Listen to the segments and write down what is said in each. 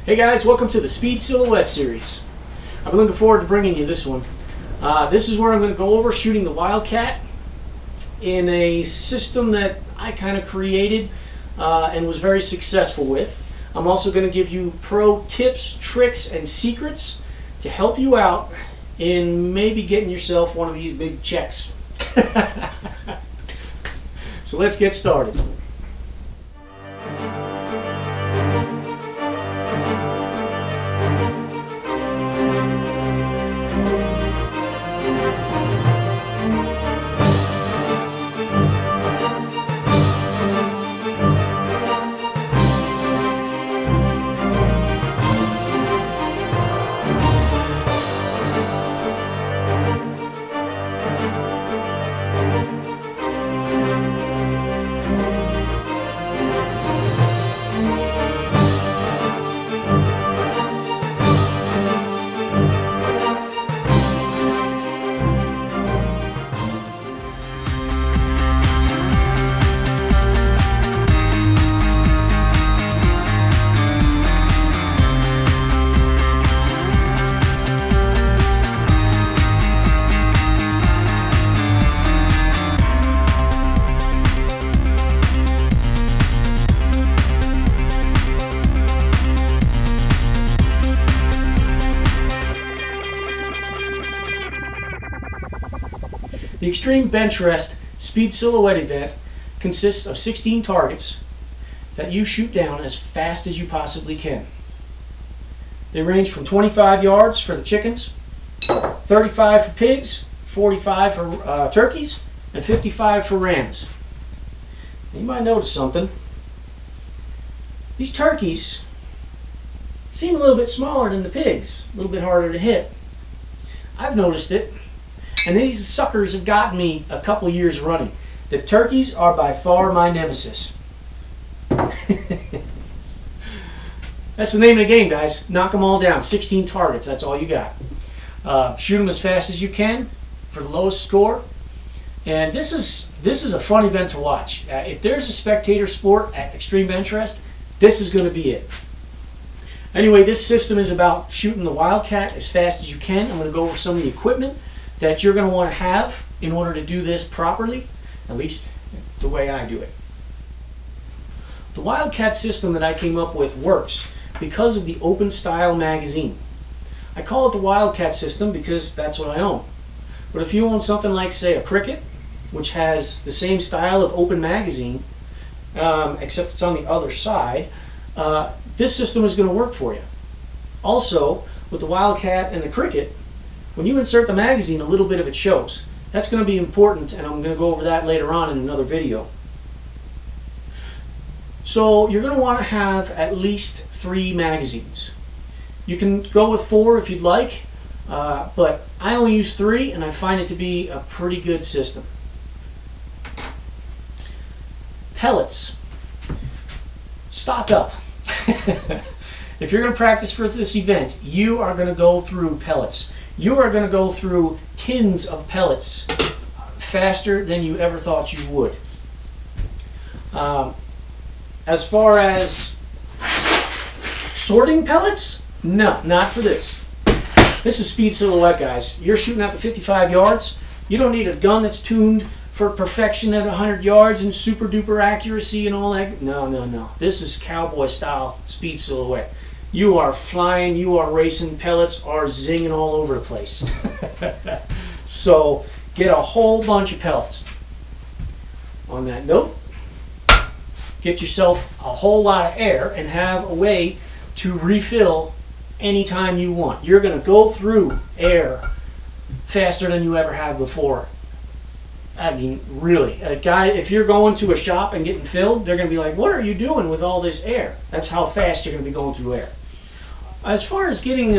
Hey guys, welcome to the Speed Silhouette series. I've been looking forward to bringing you this one. This is where I'm going to go over shooting the Wildcat in a system that I kind of created and was very successful with. I'm also going to give you pro tips, tricks, and secrets to help you out in maybe getting yourself one of these big checks. So let's get started. The Extreme Bench Rest Speed Silhouette event consists of 16 targets that you shoot down as fast as you possibly can. They range from 25 yards for the chickens, 35 for pigs, 45 for turkeys, and 55 for rams. You might notice something. These turkeys seem a little bit smaller than the pigs, a little bit harder to hit. I've noticed it. And these suckers have gotten me a couple years running. The turkeys are by far my nemesis. That's the name of the game, guys. Knock them all down. 16 targets, that's all you got. Shoot them as fast as you can for the lowest score. And this is a fun event to watch. If there's a spectator sport at Extreme Bench Rest, this is going to be it. Anyway, this system is about shooting the Wildcat as fast as you can. I'm going to go over some of the equipment that you're going to want to have in order to do this properly, at least the way I do it. The Wildcat system that I came up with works because of the open style magazine. I call it the Wildcat system because that's what I own. But if you own something like, say, a Cricket, which has the same style of open magazine, except it's on the other side, this system is going to work for you. Also, with the Wildcat and the Cricket, when you insert the magazine, a little bit of it shows. That's going to be important, and I'm going to go over that later on in another video. So you're going to want to have at least 3 magazines. You can go with 4 if you'd like, but I only use 3, and I find it to be a pretty good system. Pellets. Stock up. If you're going to practice for this event, you are going to go through pellets. You are going to go through tins of pellets faster than you ever thought you would. As far as sorting pellets, no, not for this. This is Speed Silhouette, guys. You're shooting at the 55 yards. You don't need a gun that's tuned for perfection at 100 yards and super duper accuracy and all that. No, no, no. This is cowboy style Speed Silhouette. You are flying, you are racing, pellets are zinging all over the place. So get a whole bunch of pellets. On that note, get yourself a whole lot of air and have a way to refill anytime you want. You're going to go through air faster than you ever have before. I mean, really, a guy, if you're going to a shop and getting filled, they're going to be like, what are you doing with all this air? That's how fast you're going to be going through air. As far as getting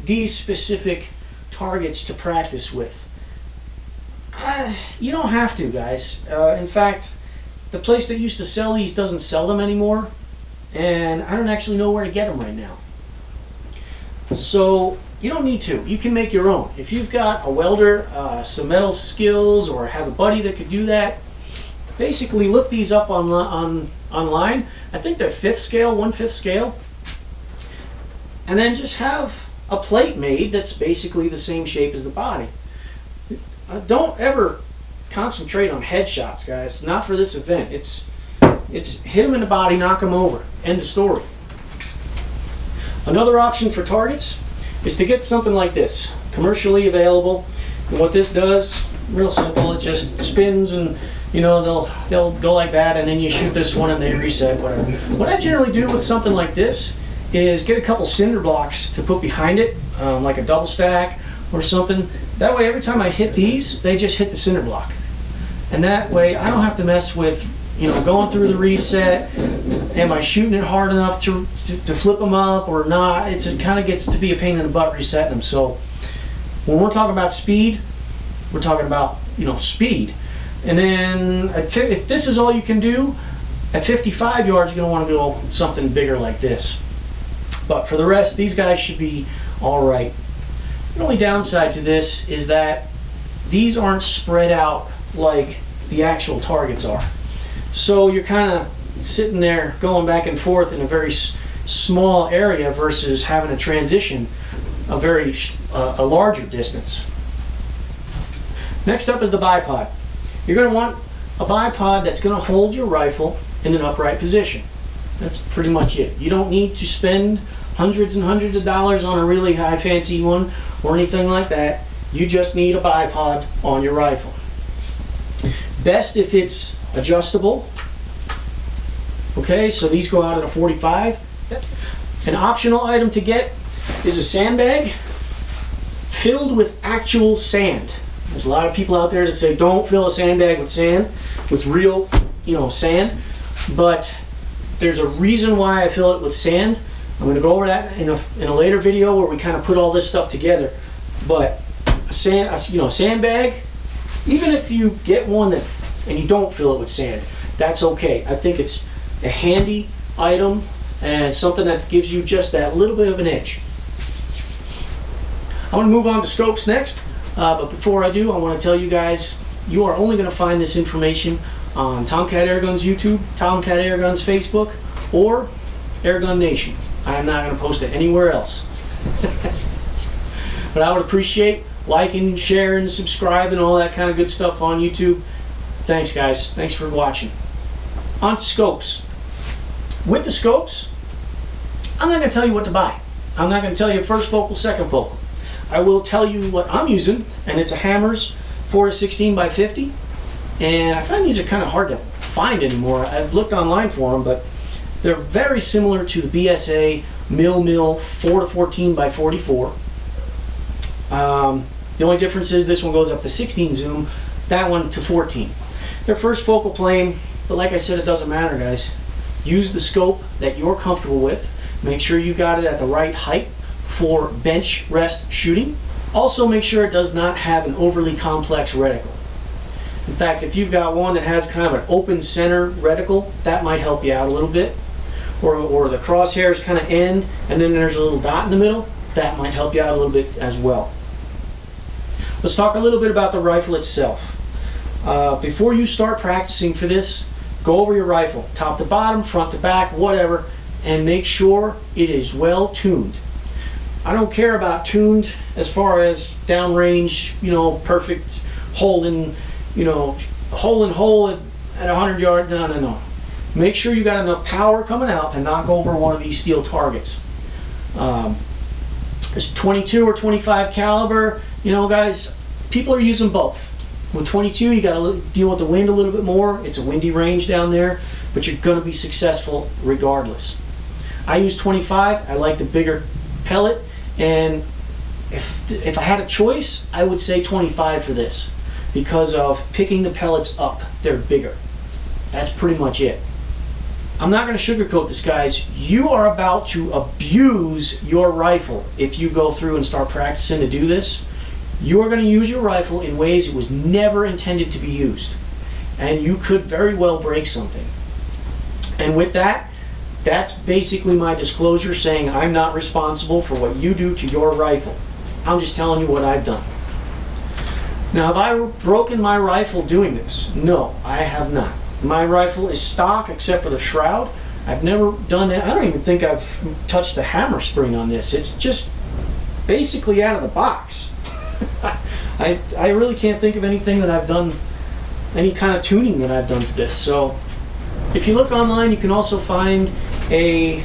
these specific targets to practice with, you don't have to, guys. In fact, the place that used to sell these doesn't sell them anymore, and I don't actually know where to get them right now. So you don't need to. You can make your own. If you've got a welder, some metal skills, or have a buddy that could do that, basically look these up online. I think they're 5th scale, 1/5 scale. and then just have a plate made that's basically the same shape as the body. Don't ever concentrate on headshots, guys. Not for this event. It's hit them in the body, knock them over. End of story. Another option for targets is to get something like this, commercially available. And what this does, real simple, it just spins and they'll go like that, and then you shoot this one and they reset, whatever. What I generally do with something like this is get a couple cinder blocks to put behind it, like a double stack or something. That way every time I hit these, they just hit the cinder block. And that way I don't have to mess with going through the reset. Am I shooting it hard enough to flip them up or not? It kind of gets to be a pain in the butt resetting them. So when we're talking about speed, we're talking about speed. And then if this is all you can do, at 55 yards, you're going to want to go something bigger like this. But for the rest, these guys should be all right. The only downside to this is that these aren't spread out like the actual targets are. So you're kind of sitting there going back and forth in a very small area versus having to transition a larger distance. Next up is the bipod. You're going to want a bipod that's going to hold your rifle in an upright position. That's pretty much it. You don't need to spend hundreds and hundreds of dollars on a really high fancy one or anything like that. You just need a bipod on your rifle. Best if it's adjustable. Okay, so these go out at a 45. An optional item to get is a sandbag filled with actual sand. There's a lot of people out there that say don't fill a sandbag with sand, with real, sand. But there's a reason why I fill it with sand. I'm going to go over that in a later video where we kind of put all this stuff together. But a sandbag, even if you get one and you don't fill it with sand, that's okay. I think it's a handy item and something that gives you just that little bit of an edge. I want to move on to scopes next. But before I do, I want to tell you guys, you are only going to find this information on Tomcat Airguns YouTube, Tomcat Airguns Facebook, or Airgun Nation. I am not going to post it anywhere else. But I would appreciate liking, sharing, subscribing, all that kind of good stuff on YouTube. Thanks, guys. Thanks for watching. On to scopes. With the scopes, I'm not going to tell you what to buy. I'm not going to tell you first focal, second focal. I will tell you what I'm using, and it's a Hammers 4-16 by 50, and I find these are kind of hard to find anymore. I've looked online for them, but they're very similar to the BSA Mil 4-14 by 44. The only difference is this one goes up to 16 zoom, that one to 14. They're first focal plane, but like I said, it doesn't matter, guys. Use the scope that you're comfortable with. Make sure you got it at the right height for bench rest shooting. Also make sure it does not have an overly complex reticle. In fact, if you've got one that has kind of an open center reticle, that might help you out a little bit. Or the crosshairs kind of end and then there's a little dot in the middle, that might help you out a little bit as well. Let's talk a little bit about the rifle itself. Before you start practicing for this, go over your rifle, top to bottom, front to back, whatever, and make sure it is well tuned. I don't care about tuned as far as downrange, perfect hole in, hole at 100 yards. No. Make sure you got enough power coming out to knock over one of these steel targets. It's 22 or 25 caliber. Guys, people are using both. With 22, you got to deal with the wind a little bit more. It's a windy range down there, but you're going to be successful regardless. I use 25. I like the bigger pellet. And if I had a choice, I would say 25 for this because of picking the pellets up. They're bigger. That's pretty much it. I'm not going to sugarcoat this, guys. You are about to abuse your rifle if you go through and start practicing to do this. You are going to use your rifle in ways it was never intended to be used. And you could very well break something. And with that, that's basically my disclosure saying I'm not responsible for what you do to your rifle. I'm just telling you what I've done. Now, have I broken my rifle doing this? No, I have not. My rifle is stock except for the shroud. I've never done that. I don't even think I've touched the hammer spring on this. It's just basically out of the box. I really can't think of anything that I've done, any kind of tuning that I've done to this. So if you look online, you can also find a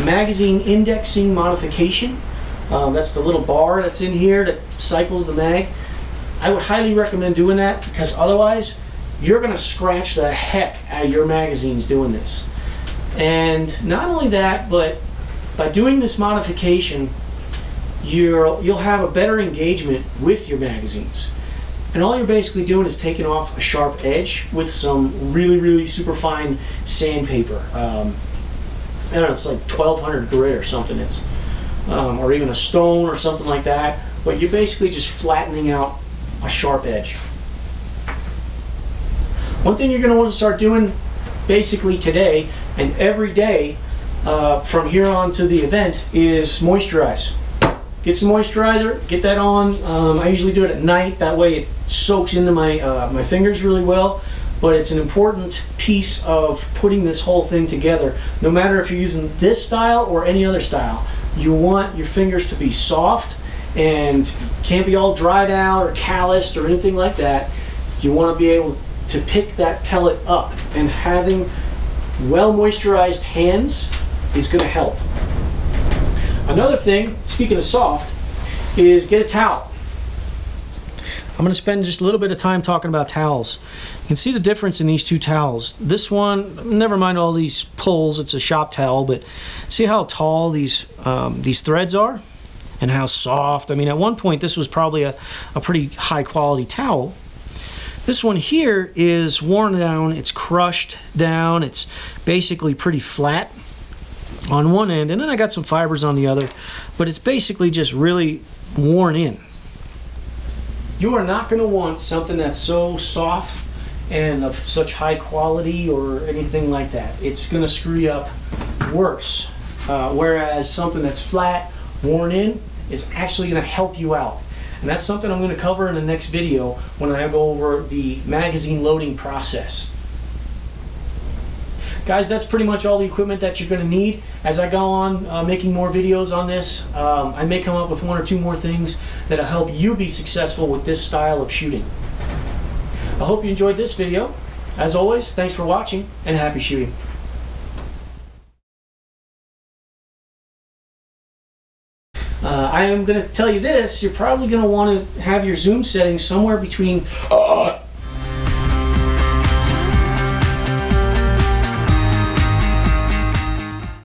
magazine indexing modification. That's the little bar that's in here that cycles the mag. I would highly recommend doing that, because otherwise you're going to scratch the heck out of your magazines doing this. And not only that, but by doing this modification, you'll have a better engagement with your magazines. And all you're basically doing is taking off a sharp edge with some really super fine sandpaper. I don't know, it's like 1200 grit or something. It's or even a stone or something like that. But you're basically just flattening out a sharp edge. One thing you're going to want to start doing basically today and every day from here on to the event is moisturize. Get some moisturizer, get that on. I usually do it at night, that way it soaks into my, my fingers really well. But it's an important piece of putting this whole thing together. No matter if you're using this style or any other style, you want your fingers to be soft and can't be all dried out or calloused or anything like that. You want to be able to pick that pellet up, and having well moisturized hands is going to help. Another thing, speaking of soft, is get a towel. I'm going to spend just a little bit of time talking about towels. You can see the difference in these two towels. This one, never mind all these pulls, it's a shop towel, but see how tall these threads are and how soft. I mean, at one point this was probably a pretty high quality towel. This one here is worn down, it's crushed down, it's basically pretty flat on one end, and then I got some fibers on the other, but it's basically just really worn in. You are not going to want something that's so soft and of such high quality or anything like that. It's going to screw you up worse. Whereas something that's flat, worn in, is actually going to help you out. And that's something I'm going to cover in the next video when I go over the magazine loading process. Guys, that's pretty much all the equipment that you're going to need. As I go on making more videos on this, I may come up with one or two more things that'll help you be successful with this style of shooting. I hope you enjoyed this video. As always, thanks for watching and happy shooting. I am going to tell you this, you're probably going to want to have your zoom settings somewhere between